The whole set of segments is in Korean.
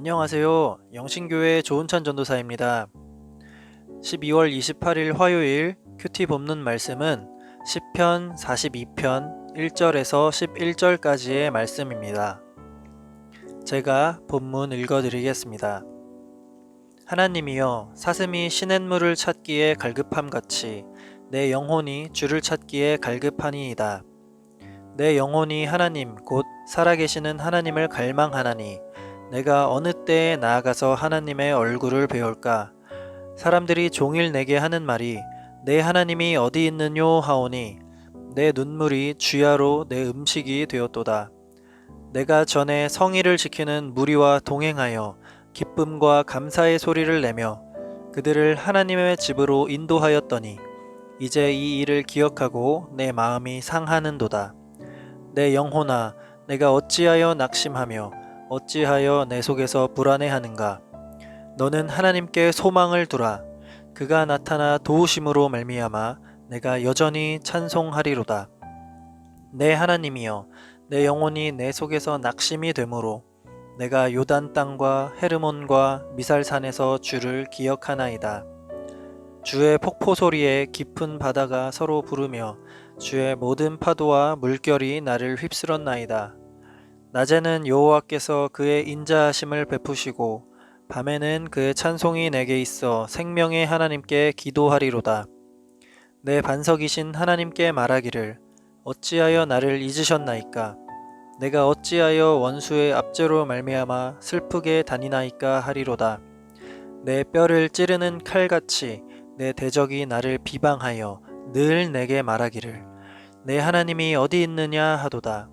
안녕하세요. 영신교회 조은찬 전도사입니다. 12월 28일 화요일 큐티 본문 말씀은 시편 42편 1절에서 11절까지의 말씀입니다. 제가 본문 읽어드리겠습니다. 하나님이여, 사슴이 시냇물을 찾기에 갈급함같이 내 영혼이 주를 찾기에 갈급하니이다. 내 영혼이 하나님 곧 살아계시는 하나님을 갈망하나니 내가 어느 때에 나아가서 하나님의 얼굴을 배울까? 사람들이 종일 내게 하는 말이 내 하나님이 어디 있느뇨 하오니 내 눈물이 주야로 내 음식이 되었도다. 내가 전에 성의를 지키는 무리와 동행하여 기쁨과 감사의 소리를 내며 그들을 하나님의 집으로 인도하였더니 이제 이 일을 기억하고 내 마음이 상하는도다. 내 영혼아, 내가 어찌하여 낙심하며 어찌하여 내 속에서 불안해하는가? 너는 하나님께 소망을 두라. 그가 나타나 도우심으로 말미암아 내가 여전히 찬송하리로다. 내 하나님이여, 내 영혼이 내 속에서 낙심이 되므로 내가 요단 땅과 헤르몬과 미살산에서 주를 기억하나이다. 주의 폭포 소리에 깊은 바다가 서로 부르며 주의 모든 파도와 물결이 나를 휩쓸었나이다. 낮에는 여호와께서 그의 인자하심을 베푸시고 밤에는 그의 찬송이 내게 있어 생명의 하나님께 기도하리로다. 내 반석이신 하나님께 말하기를 어찌하여 나를 잊으셨나이까? 내가 어찌하여 원수의 압제로 말미암아 슬프게 다니나이까 하리로다. 내 뼈를 찌르는 칼같이 내 대적이 나를 비방하여 늘 내게 말하기를 내 하나님이 어디 있느냐 하도다.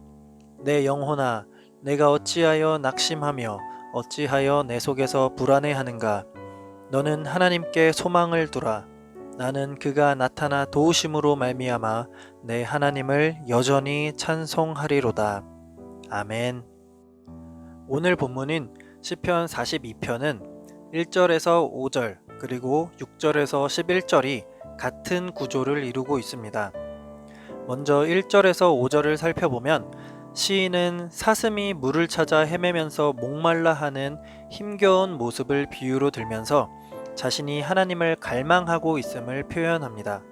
내 영혼아, 내가 어찌하여 낙심하며 어찌하여 내 속에서 불안해하는가? 너는 하나님께 소망을 두라. 나는 그가 나타나 도우심으로 말미암아 내 하나님을 여전히 찬송하리로다. 아멘. 오늘 본문인 시편 42편은 1절에서 5절 그리고 6절에서 11절이 같은 구조를 이루고 있습니다. 먼저 1절에서 5절을 살펴보면 시인은 사슴이 물을 찾아 헤매면서 목말라 하는 힘겨운 모습을 비유로 들면서 자신이 하나님을 갈망하고 있음을 표현합니다.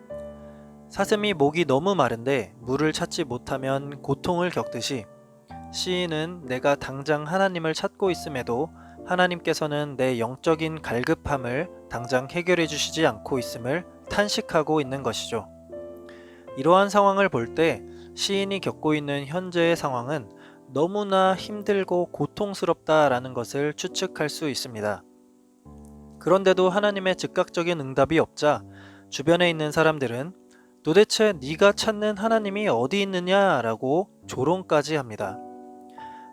사슴이 목이 너무 마른데 물을 찾지 못하면 고통을 겪듯이 시인은 내가 당장 하나님을 찾고 있음에도 하나님께서는 내 영적인 갈급함을 당장 해결해 주시지 않고 있음을 탄식하고 있는 것이죠. 이러한 상황을 볼 때 시인이 겪고 있는 현재의 상황은 너무나 힘들고 고통스럽다라는 것을 추측할 수 있습니다. 그런데도 하나님의 즉각적인 응답이 없자 주변에 있는 사람들은 도대체 네가 찾는 하나님이 어디 있느냐라고 조롱까지 합니다.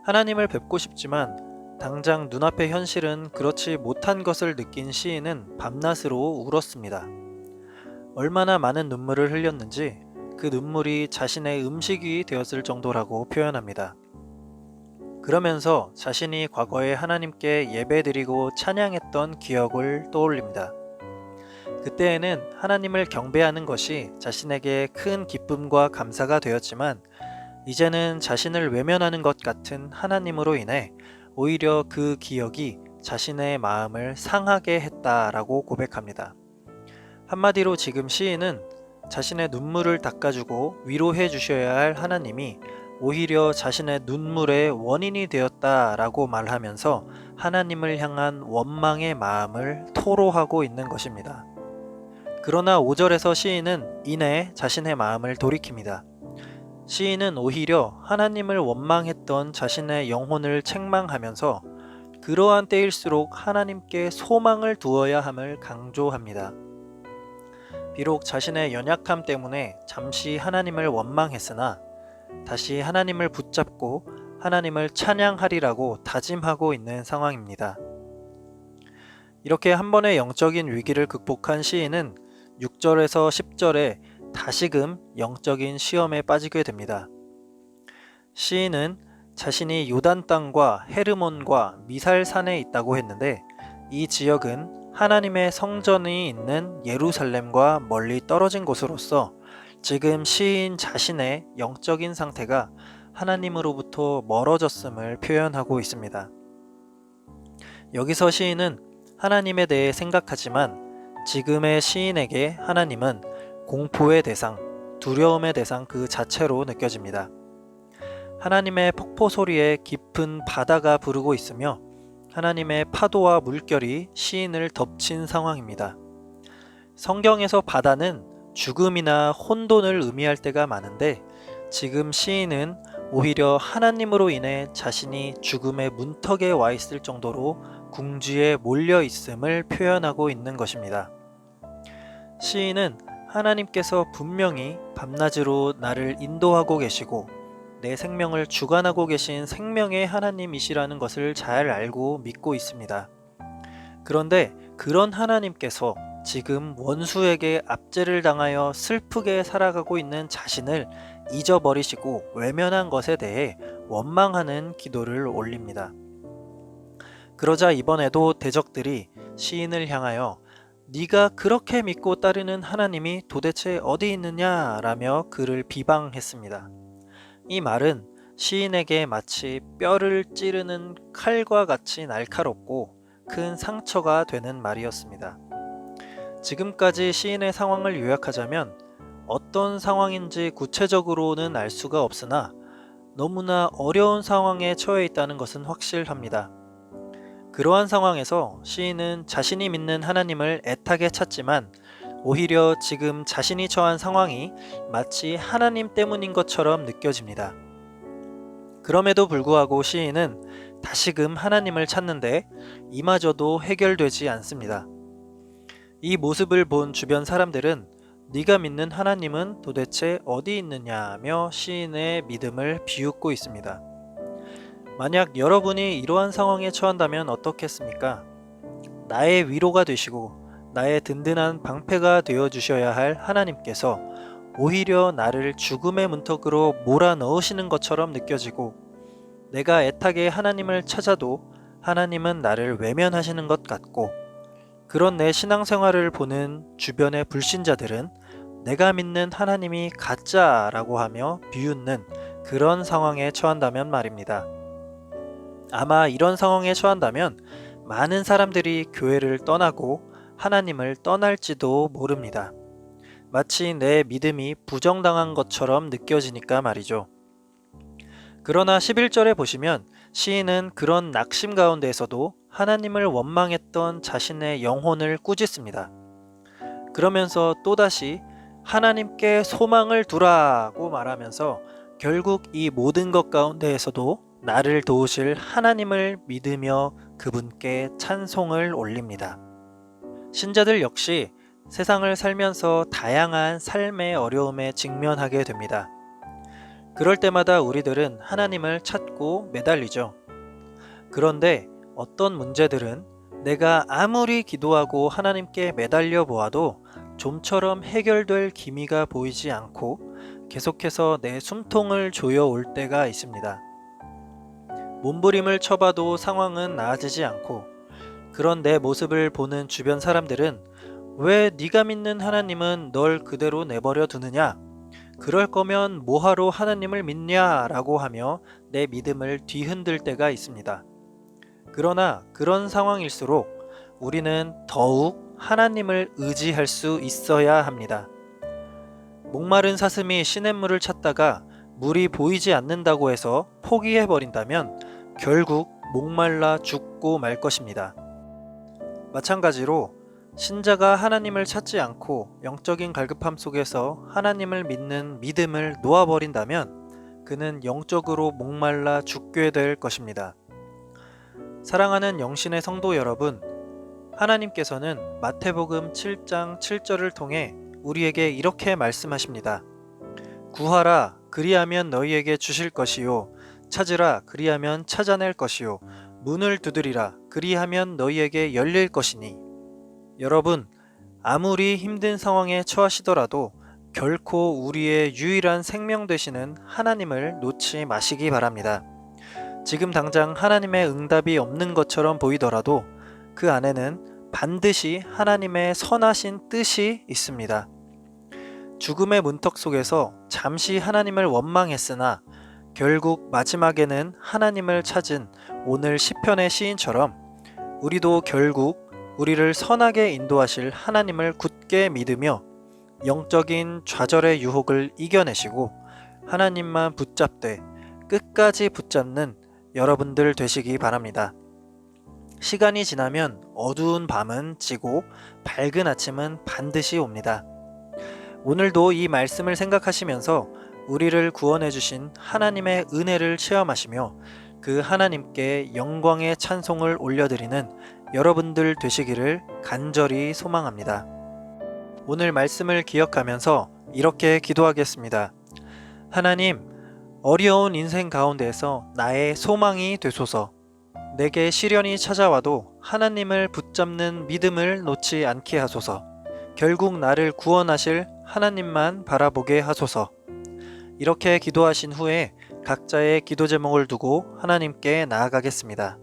하나님을 뵙고 싶지만 당장 눈앞의 현실은 그렇지 못한 것을 느낀 시인은 밤낮으로 울었습니다. 얼마나 많은 눈물을 흘렸는지 그 눈물이 자신의 음식이 되었을 정도라고 표현합니다. 그러면서 자신이 과거에 하나님께 예배드리고 찬양했던 기억을 떠올립니다. 그때에는 하나님을 경배하는 것이 자신에게 큰 기쁨과 감사가 되었지만 이제는 자신을 외면하는 것 같은 하나님으로 인해 오히려 그 기억이 자신의 마음을 상하게 했다라고 고백합니다. 한마디로 지금 시인은 자신의 눈물을 닦아주고 위로해 주셔야 할 하나님이 오히려 자신의 눈물의 원인이 되었다라고 말하면서 하나님을 향한 원망의 마음을 토로하고 있는 것입니다. 그러나 5절에서 시인은 이내 자신의 마음을 돌이킵니다. 시인은 오히려 하나님을 원망했던 자신의 영혼을 책망하면서 그러한 때일수록 하나님께 소망을 두어야 함을 강조합니다. 비록 자신의 연약함 때문에 잠시 하나님을 원망했으나 다시 하나님을 붙잡고 하나님을 찬양하리라고 다짐하고 있는 상황입니다. 이렇게 한 번의 영적인 위기를 극복한 시인은 6절에서 10절에 다시금 영적인 시험에 빠지게 됩니다. 시인은 자신이 요단 땅과 헤르몬과 미살산에 있다고 했는데 이 지역은 하나님의 성전이 있는 예루살렘과 멀리 떨어진 곳으로서 지금 시인 자신의 영적인 상태가 하나님으로부터 멀어졌음을 표현하고 있습니다. 여기서 시인은 하나님에 대해 생각하지만 지금의 시인에게 하나님은 공포의 대상, 두려움의 대상 그 자체로 느껴집니다. 하나님의 폭포 소리에 깊은 바다가 부르고 있으며 하나님의 파도와 물결이 시인을 덮친 상황입니다. 성경에서 바다는 죽음이나 혼돈을 의미할 때가 많은데 지금 시인은 오히려 하나님으로 인해 자신이 죽음의 문턱에 와 있을 정도로 궁지에 몰려 있음을 표현하고 있는 것입니다. 시인은 하나님께서 분명히 밤낮으로 나를 인도하고 계시고 내 생명을 주관하고 계신 생명의 하나님이시라는 것을 잘 알고 믿고 있습니다. 그런데 그런 하나님께서 지금 원수에게 압제를 당하여 슬프게 살아가고 있는 자신을 잊어버리시고 외면한 것에 대해 원망하는 기도를 올립니다. 그러자 이번에도 대적들이 시인을 향하여 네가 그렇게 믿고 따르는 하나님이 도대체 어디 있느냐라며 그를 비방했습니다. 이 말은 시인에게 마치 뼈를 찌르는 칼과 같이 날카롭고 큰 상처가 되는 말이었습니다. 지금까지 시인의 상황을 요약하자면 어떤 상황인지 구체적으로는 알 수가 없으나 너무나 어려운 상황에 처해 있다는 것은 확실합니다. 그러한 상황에서 시인은 자신이 믿는 하나님을 애타게 찾지만 오히려 지금 자신이 처한 상황이 마치 하나님 때문인 것처럼 느껴집니다. 그럼에도 불구하고 시인은 다시금 하나님을 찾는데 이마저도 해결되지 않습니다. 이 모습을 본 주변 사람들은 네가 믿는 하나님은 도대체 어디 있느냐며 시인의 믿음을 비웃고 있습니다. 만약 여러분이 이러한 상황에 처한다면 어떻겠습니까? 나의 위로가 되시고 나의 든든한 방패가 되어 주셔야 할 하나님께서 오히려 나를 죽음의 문턱으로 몰아넣으시는 것처럼 느껴지고 내가 애타게 하나님을 찾아도 하나님은 나를 외면하시는 것 같고 그런 내 신앙생활을 보는 주변의 불신자들은 내가 믿는 하나님이 가짜라고 하며 비웃는 그런 상황에 처한다면 말입니다. 아마 이런 상황에 처한다면 많은 사람들이 교회를 떠나고 하나님을 떠날지도 모릅니다. 마치 내 믿음이 부정당한 것처럼 느껴지니까 말이죠. 그러나 11절에 보시면 시인은 그런 낙심 가운데에서도 하나님을 원망했던 자신의 영혼을 꾸짖습니다. 그러면서 또다시 하나님께 소망을 두라고 말하면서 결국 이 모든 것 가운데에서도 나를 도우실 하나님을 믿으며 그분께 찬송을 올립니다. 신자들 역시 세상을 살면서 다양한 삶의 어려움에 직면하게 됩니다. 그럴 때마다 우리들은 하나님을 찾고 매달리죠. 그런데 어떤 문제들은 내가 아무리 기도하고 하나님께 매달려 보아도 좀처럼 해결될 기미가 보이지 않고 계속해서 내 숨통을 조여올 때가 있습니다. 몸부림을 쳐봐도 상황은 나아지지 않고 그런 내 모습을 보는 주변 사람들은 왜 네가 믿는 하나님은 널 그대로 내버려 두느냐? 그럴 거면 뭐하러 하나님을 믿냐라고 하며 내 믿음을 뒤흔들 때가 있습니다. 그러나 그런 상황일수록 우리는 더욱 하나님을 의지할 수 있어야 합니다. 목마른 사슴이 시냇물을 찾다가 물이 보이지 않는다고 해서 포기해버린다면 결국 목말라 죽고 말 것입니다. 마찬가지로 신자가 하나님을 찾지 않고 영적인 갈급함 속에서 하나님을 믿는 믿음을 놓아버린다면 그는 영적으로 목말라 죽게 될 것입니다. 사랑하는 영신의 성도 여러분, 하나님께서는 마태복음 7장 7절을 통해 우리에게 이렇게 말씀하십니다. 구하라 그리하면 너희에게 주실 것이요 찾으라 그리하면 찾아낼 것이요 문을 두드리라 그리하면 너희에게 열릴 것이니. 여러분, 아무리 힘든 상황에 처하시더라도 결코 우리의 유일한 생명 되시는 하나님을 놓지 마시기 바랍니다. 지금 당장 하나님의 응답이 없는 것처럼 보이더라도 그 안에는 반드시 하나님의 선하신 뜻이 있습니다. 죽음의 문턱 속에서 잠시 하나님을 원망했으나 결국 마지막에는 하나님을 찾은 오늘 시편의 시인처럼 우리도 결국 우리를 선하게 인도하실 하나님을 굳게 믿으며 영적인 좌절의 유혹을 이겨내시고 하나님만 붙잡되 끝까지 붙잡는 여러분들 되시기 바랍니다. 시간이 지나면 어두운 밤은 지고 밝은 아침은 반드시 옵니다. 오늘도 이 말씀을 생각하시면서 우리를 구원해 주신 하나님의 은혜를 체험하시며 그 하나님께 영광의 찬송을 올려드리는 여러분들 되시기를 간절히 소망합니다. 오늘 말씀을 기억하면서 이렇게 기도하겠습니다. 하나님, 어려운 인생 가운데에서 나의 소망이 되소서. 내게 시련이 찾아와도 하나님을 붙잡는 믿음을 놓지 않게 하소서. 결국 나를 구원하실 하나님만 바라보게 하소서. 이렇게 기도하신 후에 각자의 기도 제목을 두고 하나님께 나아가겠습니다.